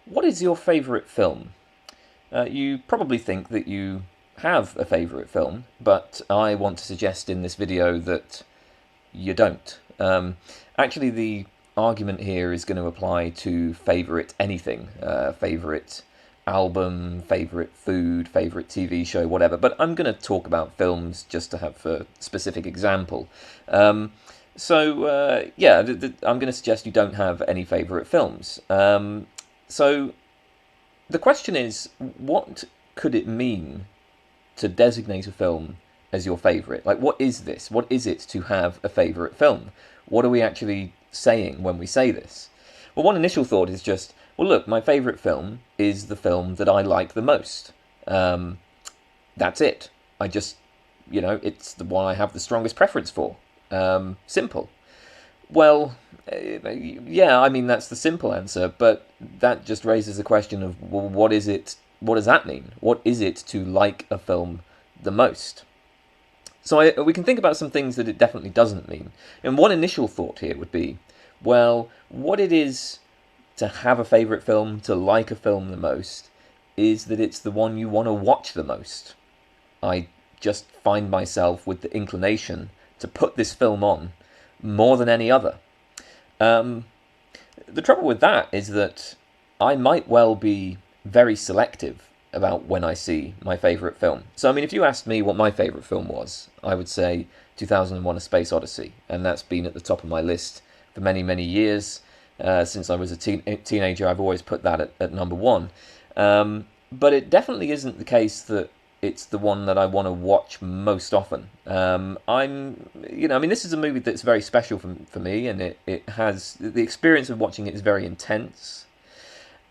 What is your favourite film? You probably think that you have a favourite film, but I want to suggest in this video that you don't. Actually, the argument here is going to apply to favourite anything, favourite album, favourite food, favourite TV show, whatever. But I'm going to talk about films just to have a specific example. I'm going to suggest you don't have any favourite films. So the question is, what could it mean to designate a film as your favourite? Like, what is this? What is it to have a favourite film? What are we actually saying when we say this? Well, one initial thought is just, well, look, my favourite film is the film that I like the most. That's it. It's the one I have the strongest preference for. Simple. Well, yeah, I mean, that's the simple answer, but that just raises the question of, well, what is it? What does that mean? What is it to like a film the most? So we can think about some things that it definitely doesn't mean. And one initial thought here would be, well, what it is to have a favourite film, to like a film the most, is that it's the one you want to watch the most. I just find myself with the inclination to put this film on more than any other. The trouble with that is that I might well be very selective about when I see my favourite film. So, I mean, if you asked me what my favourite film was, I would say 2001: A Space Odyssey, and that's been at the top of my list for many, many years. Since I was a teenager, I've always put that at number one. But it definitely isn't the case that it's the one that I want to watch most often. This is a movie that's very special for me, and it has, the experience of watching it is very intense.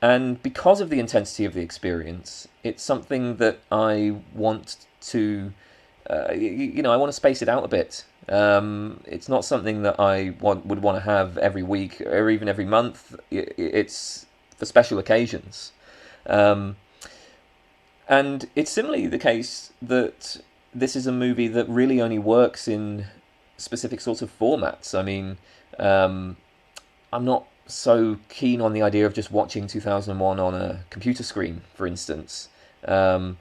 And because of the intensity of the experience, it's something that I want to, I want to space it out a bit. It's not something that I would want to have every week or even every month. It's for special occasions. And it's similarly the case that this is a movie that really only works in specific sorts of formats. I mean, I'm not so keen on the idea of just watching 2001 on a computer screen, for instance. Part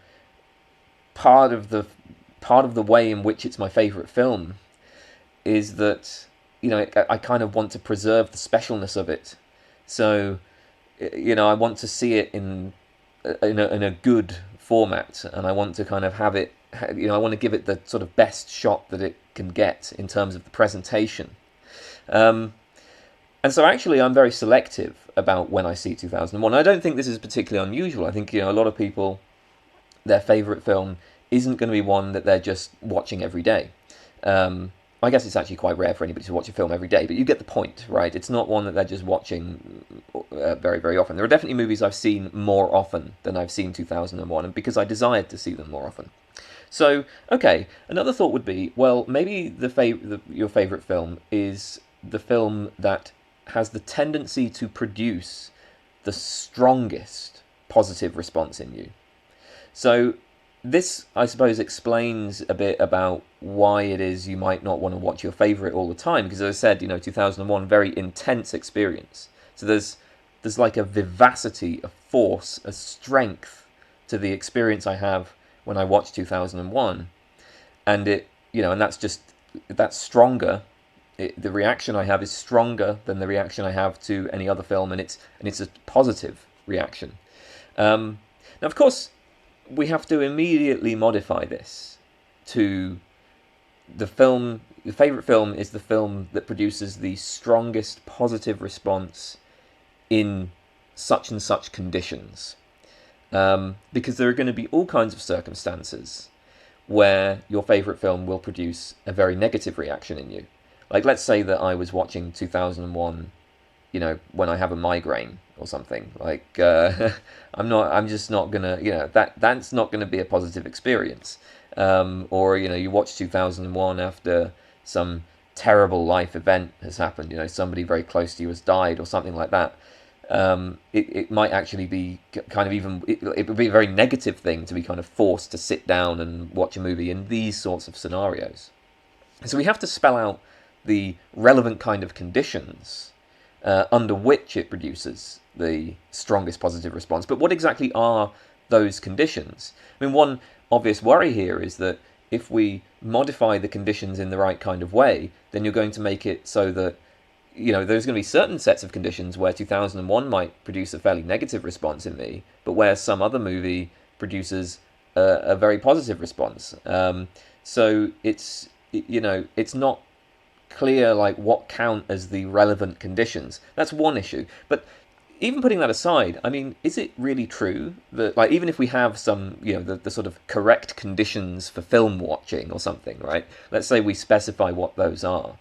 of the way in which it's my favourite film is that, I kind of want to preserve the specialness of it. So, I want to see it in a good format, and I want to kind of have it, I want to give it the sort of best shot that it can get in terms of the presentation. And so actually I'm very selective about when I see 2001. I don't think this is particularly unusual. I think, a lot of people, their favourite film isn't going to be one that they're just watching every day. I guess it's actually quite rare for anybody to watch a film every day, but you get the point, right? It's not one that they're just watching very, very often. There are definitely movies I've seen more often than I've seen 2001, and because I desired to see them more often. So, okay, another thought would be, well, maybe your favourite film is the film that has the tendency to produce the strongest positive response in you. So this, I suppose, explains a bit about why it is you might not want to watch your favourite all the time, because as I said, 2001, very intense experience. So there's like a vivacity, a force, a strength to the experience I have when I watch 2001, and that's stronger. The reaction I have is stronger than the reaction I have to any other film, and it's a positive reaction. Now, of course, we have to immediately modify this to the film. The favourite film is the film that produces the strongest positive response in such and such conditions. Because there are going to be all kinds of circumstances where your favourite film will produce a very negative reaction in you. Like, let's say that I was watching 2001, when I have a migraine or something. Like, I'm just not gonna, that's not gonna be a positive experience. Or, you watch 2001 after some terrible life event has happened, somebody very close to you has died or something like that. It might actually be kind of it would be a very negative thing to be kind of forced to sit down and watch a movie in these sorts of scenarios. So we have to spell out the relevant kind of conditions under which it produces the strongest positive response. But what exactly are those conditions? I mean, one obvious worry here is that if we modify the conditions in the right kind of way, then you're going to make it so that there's going to be certain sets of conditions where 2001 might produce a fairly negative response in me, but where some other movie produces a very positive response. So it's not clear like what count as the relevant conditions. That's one issue. But even putting that aside, I mean, is it really true that, like, even if we have some, the sort of correct conditions for film watching or something, right? Let's say we specify what those are.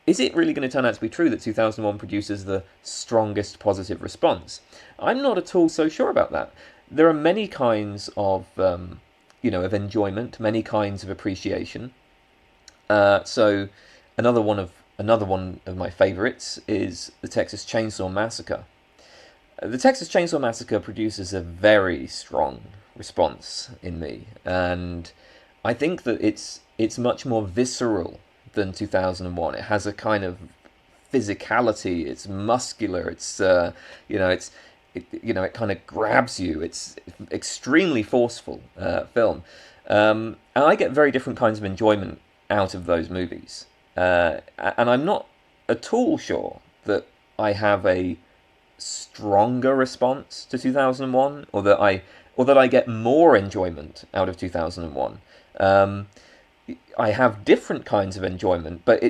Is it really going to turn out to be true that 2001 produces the strongest positive response? I'm not at all so sure about that. There are many kinds of, of enjoyment, many kinds of appreciation. So another one of my favourites is the Texas Chainsaw Massacre. The Texas Chainsaw Massacre produces a very strong response in me, and I think that it's much more visceral than 2001. It has a kind of physicality. It's muscular. It kind of grabs you. It's extremely forceful film, and I get very different kinds of enjoyment out of those movies. And I'm not at all sure that I have a stronger response to 2001, or that I get more enjoyment out of 2001. I have different kinds of enjoyment, but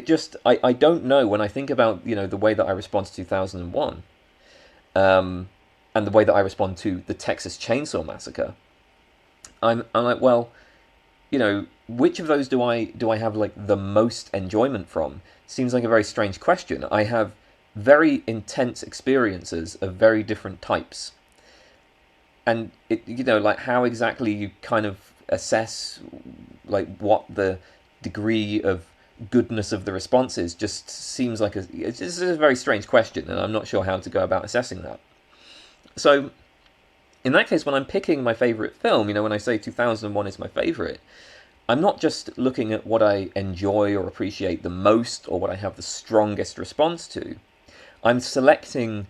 I don't know when I think about the way that I respond to 2001, and the way that I respond to the Texas Chainsaw Massacre. I'm like, well, which of those do I have like the most enjoyment from? Seems like a very strange question. I have very intense experiences of very different types, and like how exactly you kind of assess like what the degree of goodness of the response is just seems like it's just a very strange question, and I'm not sure how to go about assessing that. So in that case, when I'm picking my favourite film, when I say 2001 is my favourite, I'm not just looking at what I enjoy or appreciate the most or what I have the strongest response to. I'm selecting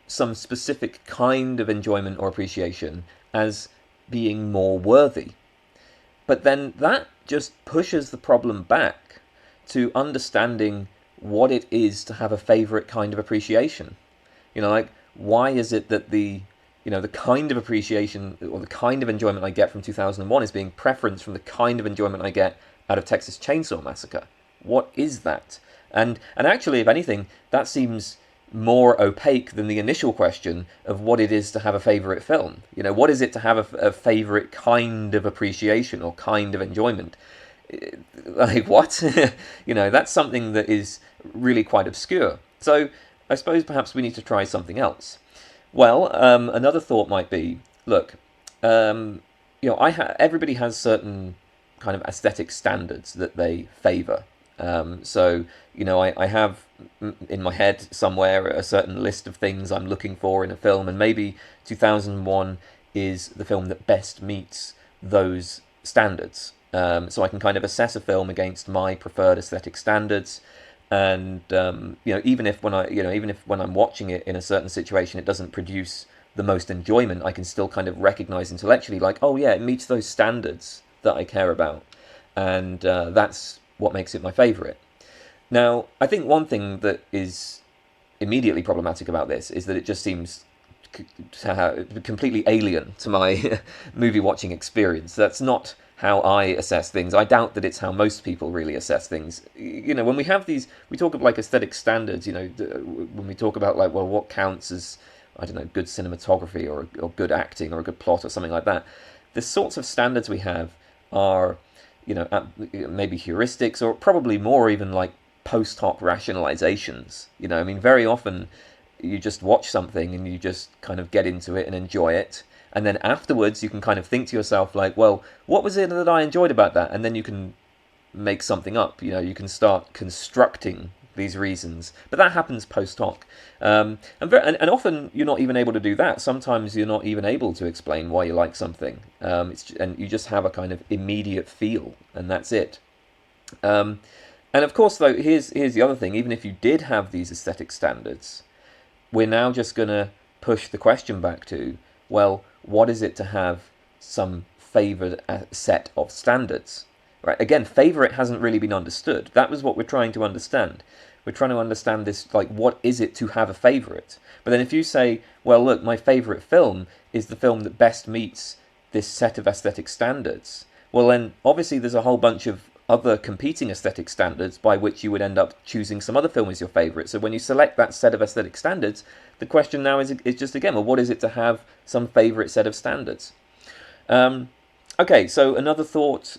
some specific kind of enjoyment or appreciation as being more worthy. But then that just pushes the problem back to understanding what it is to have a favourite kind of appreciation. Like, why is it that the kind of appreciation or the kind of enjoyment I get from 2001 is being preferenced from the kind of enjoyment I get out of Texas Chainsaw Massacre? What is that? And actually, if anything, that seems more opaque than the initial question of what it is to have a favourite film. What is it to have a favourite kind of appreciation or kind of enjoyment? Like, what? That's something that is really quite obscure. So I suppose perhaps we need to try something else. Well, another thought might be, look, everybody has certain kind of aesthetic standards that they favour. So, I have in my head somewhere a certain list of things I'm looking for in a film, and maybe 2001 is the film that best meets those standards. So I can kind of assess a film against my preferred aesthetic standards, and even if when I'm watching it in a certain situation it doesn't produce the most enjoyment, I can still kind of recognize intellectually, like, oh yeah, it meets those standards that I care about, and that's what makes it my favourite. Now, I think one thing that is immediately problematic about this is that it just seems completely alien to my movie watching experience. That's not how I assess things. I doubt that it's how most people really assess things. When we have these, we talk of like aesthetic standards, when we talk about like, well, what counts as, I don't know, good cinematography or good acting or a good plot or something like that. The sorts of standards we have are, maybe heuristics, or probably more even like post hoc rationalizations. Very often you just watch something and you just kind of get into it and enjoy it, and then afterwards you can kind of think to yourself like, well, what was it that I enjoyed about that? And then you can make something up. You can start constructing these reasons, but that happens post hoc, and often you're not even able to do that. Sometimes you're not even able to explain why you like something, and you just have a kind of immediate feel, and that's it. And of course, though, here's the other thing. Even if you did have these aesthetic standards, we're now just going to push the question back to, well, what is it to have some favoured set of standards? Right? Again, favourite hasn't really been understood. That was what we're trying to understand. We're trying to understand this, like, what is it to have a favourite? But then if you say, well, look, my favourite film is the film that best meets this set of aesthetic standards, well, then obviously there's a whole bunch of other competing aesthetic standards by which you would end up choosing some other film as your favourite. So when you select that set of aesthetic standards, the question now is just again, well, what is it to have some favourite set of standards? Okay, so another thought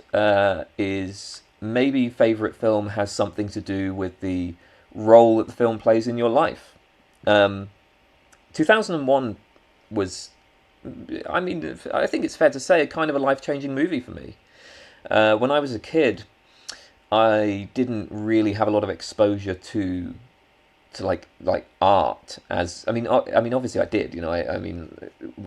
is maybe favourite film has something to do with the role that the film plays in your life. 2001 was, I mean, I think it's fair to say, a kind of a life-changing movie for me. When I was a kid, I didn't really have a lot of exposure to like art. As I mean, obviously I did. You know, I mean,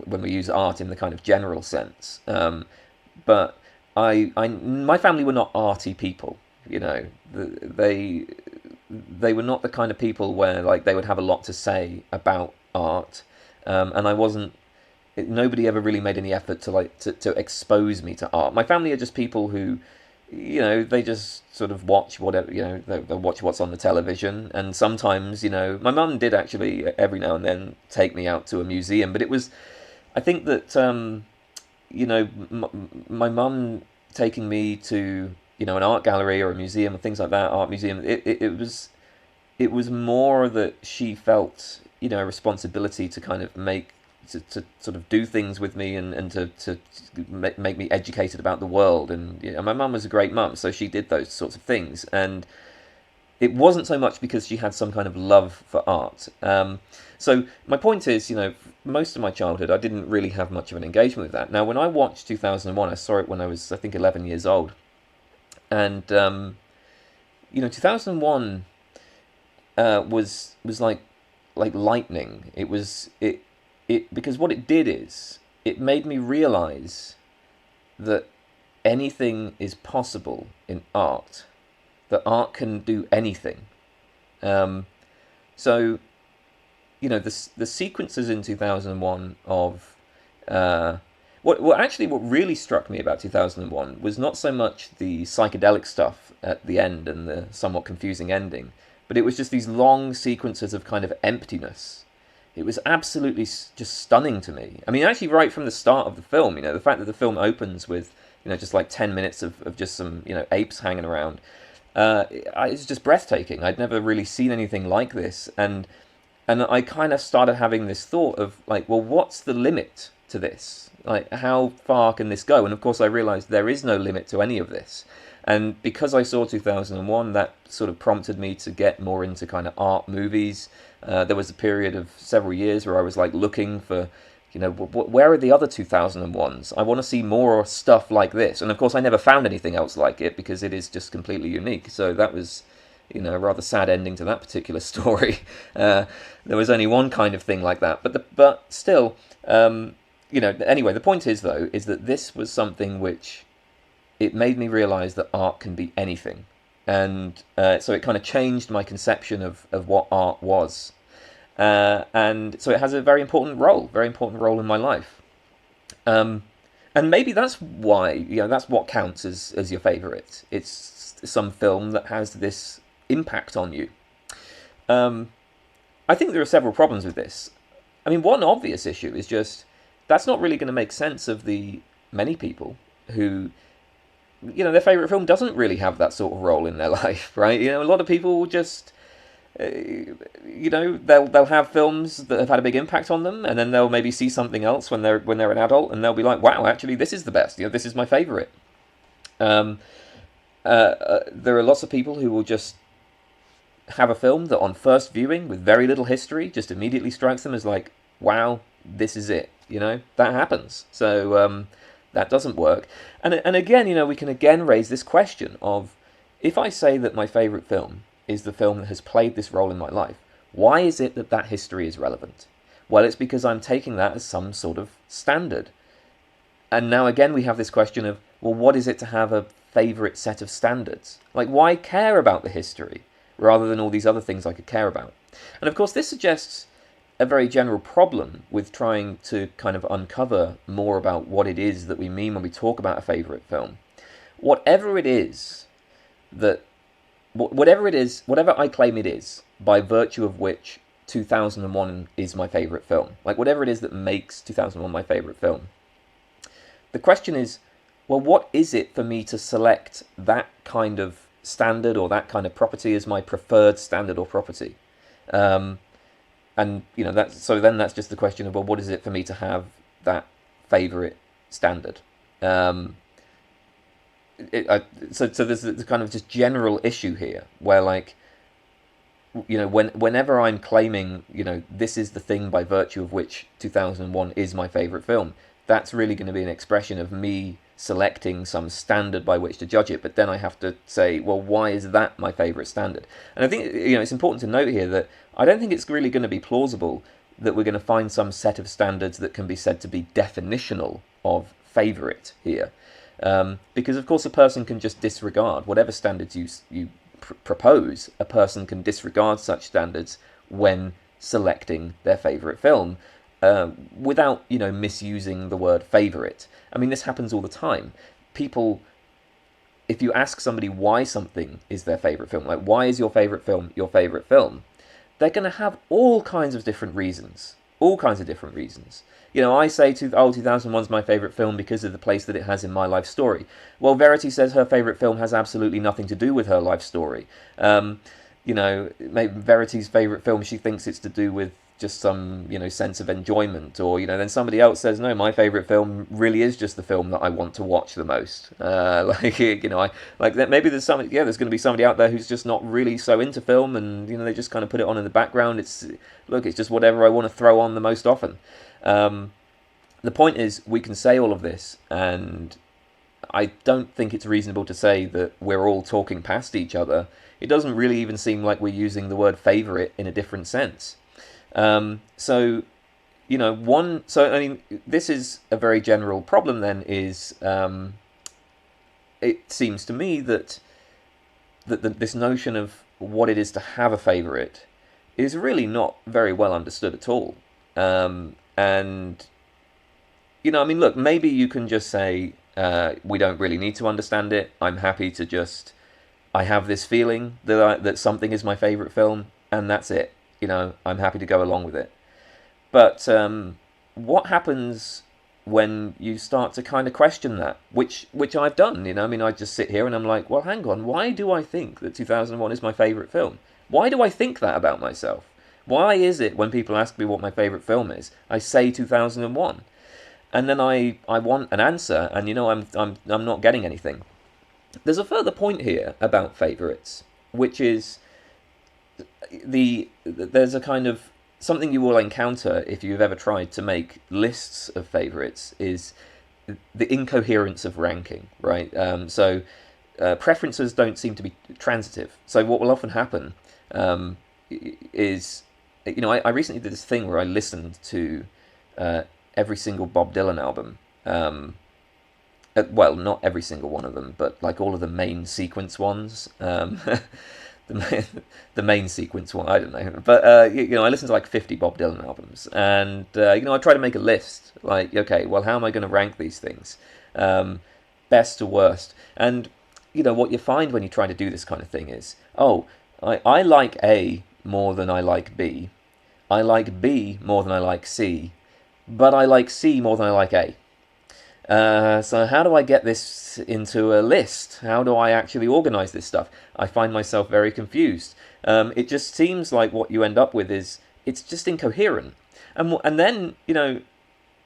when we use art in the kind of general sense, but my family were not arty people. You know, they were not the kind of people where like they would have a lot to say about art, and I wasn't. Nobody ever really made any effort to expose me to art. My family are just people who, you know, they just sort of watch whatever, you know, they'll watch what's on the television. And sometimes, you know, my mum did actually every now and then take me out to a museum, but it was, I think that, you know, my mum taking me to, you know, an art gallery or a museum or things like that, art museum, it was more that she felt, you know, a responsibility to kind of to sort of do things with me and to make me educated about the world. And you know, my mum was a great mum, so she did those sorts of things. And it wasn't so much because she had some kind of love for art. So my point is, you know, most of my childhood, I didn't really have much of an engagement with that. Now, when I watched 2001, I saw it when I was, I think, 11 years old. And, you know, 2001 was like lightning. Because what it did is it made me realize that anything is possible in art, that art can do anything. So, you know, the sequences in 2001 of what really struck me about 2001 was not so much the psychedelic stuff at the end and the somewhat confusing ending, but it was just these long sequences of kind of emptiness. It was absolutely just stunning to me. I mean, actually, right from the start of the film, you know, the fact that the film opens with, you know, just like 10 minutes of just some, you know, apes hanging around, it's just breathtaking. I'd never really seen anything like this. And I kind of started having this thought of, like, well, what's the limit to this? Like, how far can this go? And of course, I realized there is no limit to any of this. And because I saw 2001, that sort of prompted me to get more into kind of art movies. There was a period of several years where I was like looking for, you know, where are the other 2001s? I want to see more stuff like this. And of course, I never found anything else like it because it is just completely unique. So that was, you know, a rather sad ending to that particular story. There was only one kind of thing like that. But still, you know, anyway, the point is, though, is that this was something which it made me realize that art can be anything. And so it kind of changed my conception of what art was. And so it has a very important role in my life. And maybe that's why, you know, that's what counts as your favourite. It's some film that has this impact on you. I think there are several problems with this. I mean, one obvious issue is just, that's not really going to make sense of the many people who, you know, their favourite film doesn't really have that sort of role in their life, right? You know, a lot of people will just, you know, they'll have films that have had a big impact on them, and then they'll maybe see something else when they're an adult, and they'll be like, wow, actually, this is the best. You know, this is my favourite. There are lots of people who will just have a film that on first viewing, with very little history, just immediately strikes them as like, wow, this is it. You know, that happens. So that doesn't work. And again, you know, we can again raise this question of, if I say that my favourite film is the film that has played this role in my life, why is it that history is relevant? Well, it's because I'm taking that as some sort of standard. And now again we have this question of, well, what is it to have a favourite set of standards? Like, why care about the history rather than all these other things I could care about? And of course this suggests a very general problem with trying to kind of uncover more about what it is that we mean when we talk about a favourite film. Whatever it is that, whatever I claim it is, by virtue of which 2001 is my favourite film, like whatever it is that makes 2001 my favourite film, the question is, well, what is it for me to select that kind of standard or that kind of property as my preferred standard or property? And that's just the question of, well, what is it for me to have that favorite standard? So there's the kind of just general issue here where, like, whenever I'm claiming, this is the thing by virtue of which 2001 is my favorite film, that's really going to be an expression of me selecting some standard by which to judge it. But then I have to say, well, why is that my favorite standard? And I think it's important to note here that I don't think it's really going to be plausible that we're going to find some set of standards that can be said to be definitional of favorite here, because of course a person can just disregard whatever standards you propose. A person can disregard such standards when selecting their favorite film, without misusing the word favorite. I mean, this happens all the time. People, if you ask somebody why something is their favorite film, like, why is your favorite film your favorite film, they're going to have all kinds of different reasons. I say 2001 is my favourite film because of the place that it has in my life story. Well, Verity says her favourite film has absolutely nothing to do with her life story. Maybe Verity's favourite film, she thinks it's to do with just some, sense of enjoyment. Or, then somebody else says, no, my favourite film really is just the film that I want to watch the most. Maybe there's there's going to be somebody out there who's just not really so into film, and, they just kind of put it on in the background. It's just whatever I want to throw on the most often. The point is, we can say all of this, and I don't think it's reasonable to say that we're all talking past each other. It doesn't really even seem like we're using the word favourite in a different sense. This is a very general problem then, is it seems to me that this notion of what it is to have a favourite is really not very well understood at all. Look, maybe you can just say, we don't really need to understand it. I'm happy to just, I have this feeling that something is my favourite film, and that's it. I'm happy to go along with it. But what happens when you start to kind of question that, which I've done? I just sit here and I'm like, well, hang on, why do I think that 2001 is my favourite film? Why do I think that about myself? Why is it when people ask me what my favourite film is, I say 2001, and then I want an answer, and I'm not getting anything. There's a further point here about favourites, which is there's a kind of something you will encounter if you've ever tried to make lists of favourites, is the incoherence of ranking, right? Preferences don't seem to be transitive. So what will often happen is, I recently did this thing where I listened to every single Bob Dylan album. Well, not every single one of them, but like all of the main sequence ones. The main sequence one, I don't know. But, I listened to like 50 Bob Dylan albums. And, I try to make a list. Like, okay, well, how am I going to rank these things? Best to worst. And, what you find when you try to do this kind of thing is, I like A more than I like B. I like B more than I like C. But I like C more than I like A. So how do I get this into a list? How do I actually organise this stuff? I find myself very confused. It just seems like what you end up with is, it's just incoherent. And then,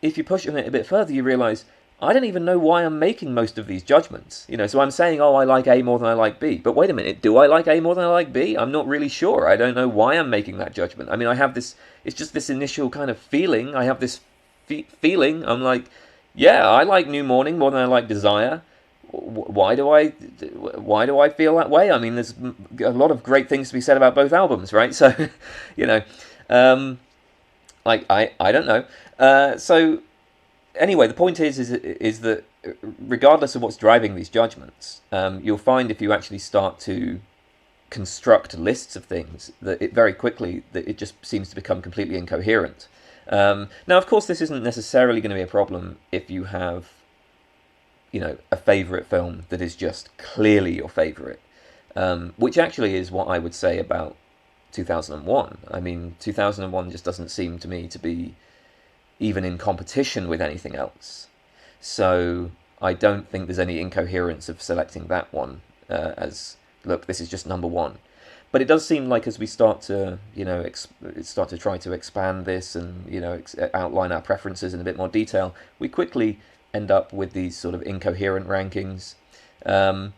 if you push on it a bit further, you realise, I don't even know why I'm making most of these judgments. So I'm saying, I like A more than I like B. But wait a minute, do I like A more than I like B? I'm not really sure. I don't know why I'm making that judgment. I have this, it's just this initial kind of feeling. I have this feeling, I'm like, yeah, I like New Morning more than I like Desire. Why do I feel that way? There's a lot of great things to be said about both albums, right? So, I don't know. So anyway, the point is that regardless of what's driving these judgments, you'll find if you actually start to construct lists of things, that it very quickly that it just seems to become completely incoherent. Now, of course, this isn't necessarily going to be a problem if you have, a favourite film that is just clearly your favourite, which actually is what I would say about 2001. I mean, 2001 just doesn't seem to me to be even in competition with anything else. So I don't think there's any incoherence of selecting that one as, look, this is just number one. But it does seem like as we start to, start to try to expand this and, outline our preferences in a bit more detail, we quickly end up with these sort of incoherent rankings. And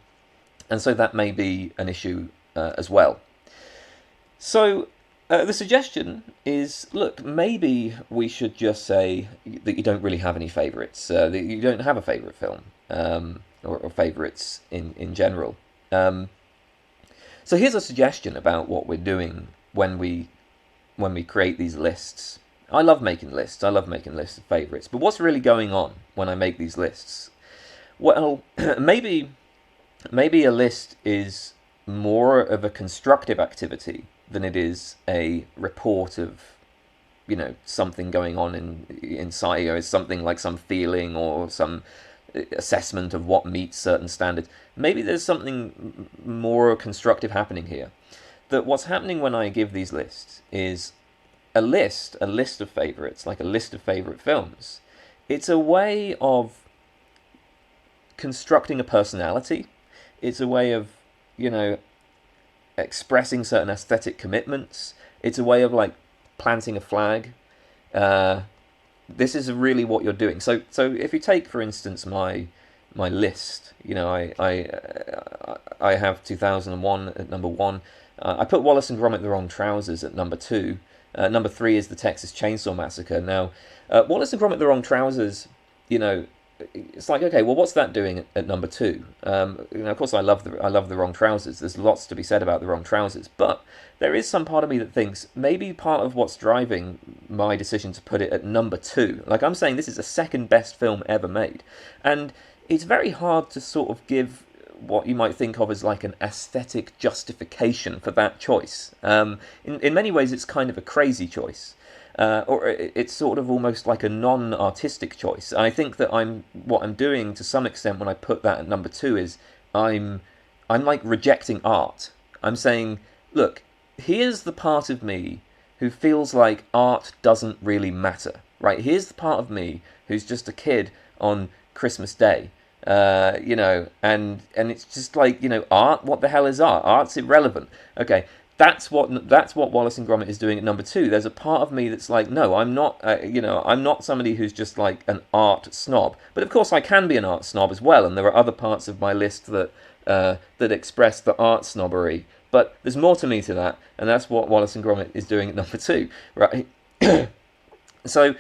so that may be an issue as well. So the suggestion is, look, maybe we should just say that you don't really have any favourites, that you don't have a favourite film, or favourites in general. So here's a suggestion about what we're doing when we create these lists. I love making lists. I love making lists of favourites. But what's really going on when I make these lists? Well, maybe a list is more of a constructive activity than it is a report of, something going on inside, or something like some feeling or some assessment of what meets certain standards. Maybe there's something more constructive happening here. That what's happening when I give these lists is a list of favourites, like a list of favourite films. It's a way of constructing a personality. It's a way of, expressing certain aesthetic commitments. It's a way of like planting a flag. This is really what you're doing. So if you take, for instance, my list, I have 2001 at number 1. I put Wallace and Gromit: The Wrong Trousers at number 2. Number 3 is the Texas Chainsaw Massacre. Now, Wallace and Gromit: The Wrong Trousers, it's like, okay, well, what's that doing at number 2? Of course, I love the Wrong Trousers. There's lots to be said about the Wrong Trousers, but there is some part of me that thinks maybe part of what's driving my decision to put it at number 2. Like I'm saying, this is the second best film ever made, and it's very hard to sort of give what you might think of as like an aesthetic justification for that choice. In many ways, it's kind of a crazy choice. Or it's sort of almost like a non-artistic choice. And I think that what I'm doing to some extent when I put that at number 2 is I'm like rejecting art. I'm saying, look, here's the part of me who feels like art doesn't really matter, right? Here's the part of me who's just a kid on Christmas Day, and it's just like, art, what the hell is art? Art's irrelevant. Okay. That's what Wallace and Gromit is doing at number 2. There's a part of me that's like, no, I'm not, I'm not somebody who's just like an art snob. But of course, I can be an art snob as well, and there are other parts of my list that express the art snobbery. But there's more to me to that, and that's what Wallace and Gromit is doing at number 2, right? So,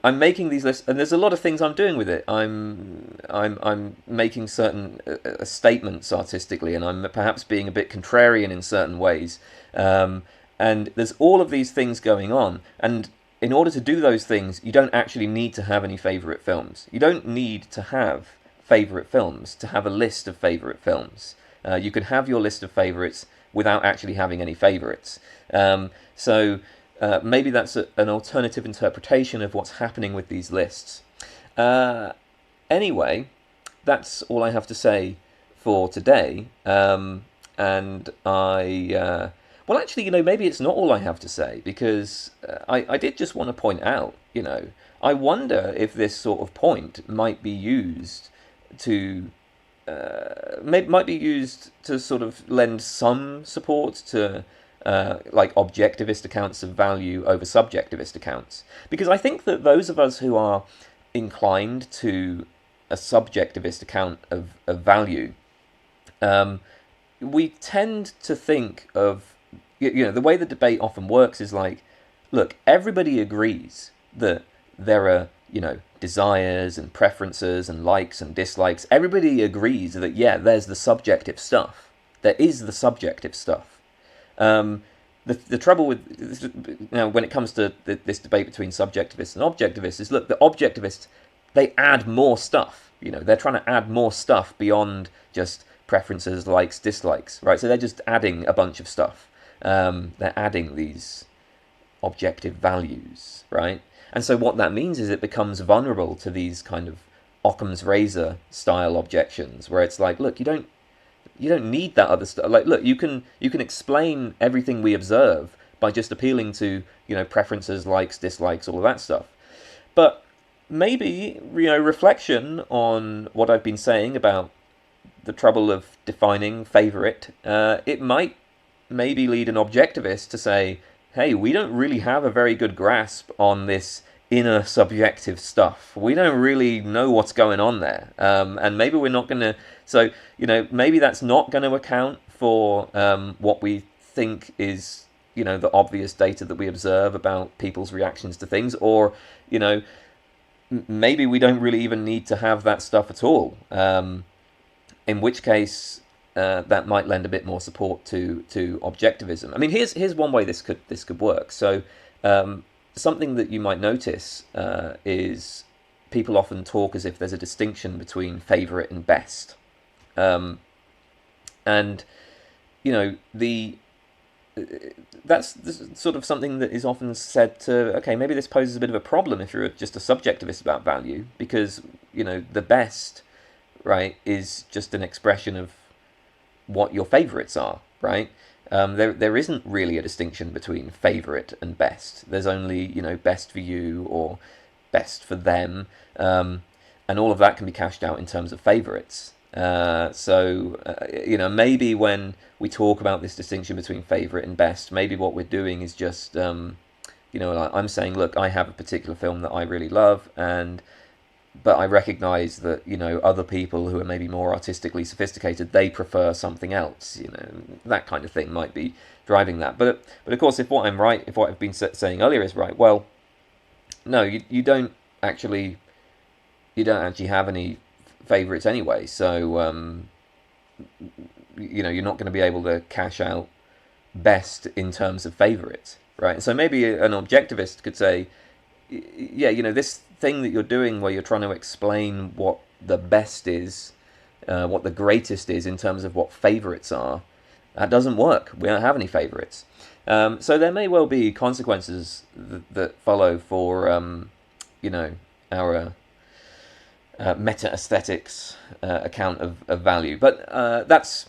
I'm making these lists, and there's a lot of things I'm doing with it. I'm making certain statements artistically, and I'm perhaps being a bit contrarian in certain ways. And there's all of these things going on, and in order to do those things, you don't actually need to have any favourite films. You don't need to have favourite films to have a list of favourite films. You can have your list of favourites without actually having any favourites. Maybe that's an alternative interpretation of what's happening with these lists. Anyway, that's all I have to say for today. And well, actually, maybe it's not all I have to say, because I did just want to point out, I wonder if this sort of point might be used to sort of lend some support to like objectivist accounts of value over subjectivist accounts. Because I think that those of us who are inclined to a subjectivist account of value, we tend to think of, the way the debate often works is like, look, everybody agrees that there are, desires and preferences and likes and dislikes. Everybody agrees that, yeah, there's the subjective stuff. There is the subjective stuff. The trouble with, when it comes to this debate between subjectivists and objectivists is, look, the objectivists, they add more stuff. They're trying to add more stuff beyond just preferences, likes, dislikes, right? So they're just adding a bunch of stuff. They're adding these objective values, right? And so what that means is it becomes vulnerable to these kind of Occam's razor style objections, where it's like, look, you don't need that other stuff. Like, look, you can explain everything we observe by just appealing to preferences, likes, dislikes, all of that stuff. But maybe reflection on what I've been saying about the trouble of defining favorite, it might maybe lead an objectivist to say, hey, we don't really have a very good grasp on this inner subjective stuff. We don't really know what's going on there. And maybe we're not going to, so, maybe that's not going to account for what we think is, the obvious data that we observe about people's reactions to things, or, maybe we don't really even need to have that stuff at all. In which case, that might lend a bit more support to objectivism. I mean, here's one way this could work. So, something that you might notice is people often talk as if there's a distinction between favourite and best, and that's sort of something that is often said to, okay, maybe this poses a bit of a problem if you're just a subjectivist about value, because the best, right, is just an expression of what your favourites are, right? There isn't really a distinction between favourite and best. There's only best for you or best for them, and all of that can be cashed out in terms of favourites. So maybe when we talk about this distinction between favourite and best, maybe what we're doing is just like I'm saying, look, I have a particular film that I really love, but I recognise that other people who are maybe more artistically sophisticated, they prefer something else. That kind of thing might be driving that. But of course, if what I've been saying earlier is right, well, no, you don't actually have any favourites anyway. So you're not going to be able to cash out best in terms of favourites, right? And so maybe an objectivist could say, yeah, this thing that you're doing where you're trying to explain what the best is, what the greatest is in terms of what favourites are, that doesn't work. We don't have any favourites. So there may well be consequences that follow for, our meta-aesthetics account of value. But that's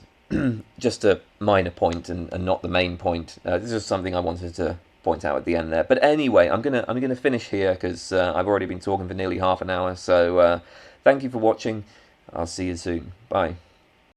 just a minor point and not the main point. This is something I wanted to point out at the end there. But anyway, I'm gonna finish here because I've already been talking for nearly half an hour. So thank you for watching. I'll see you soon. Bye.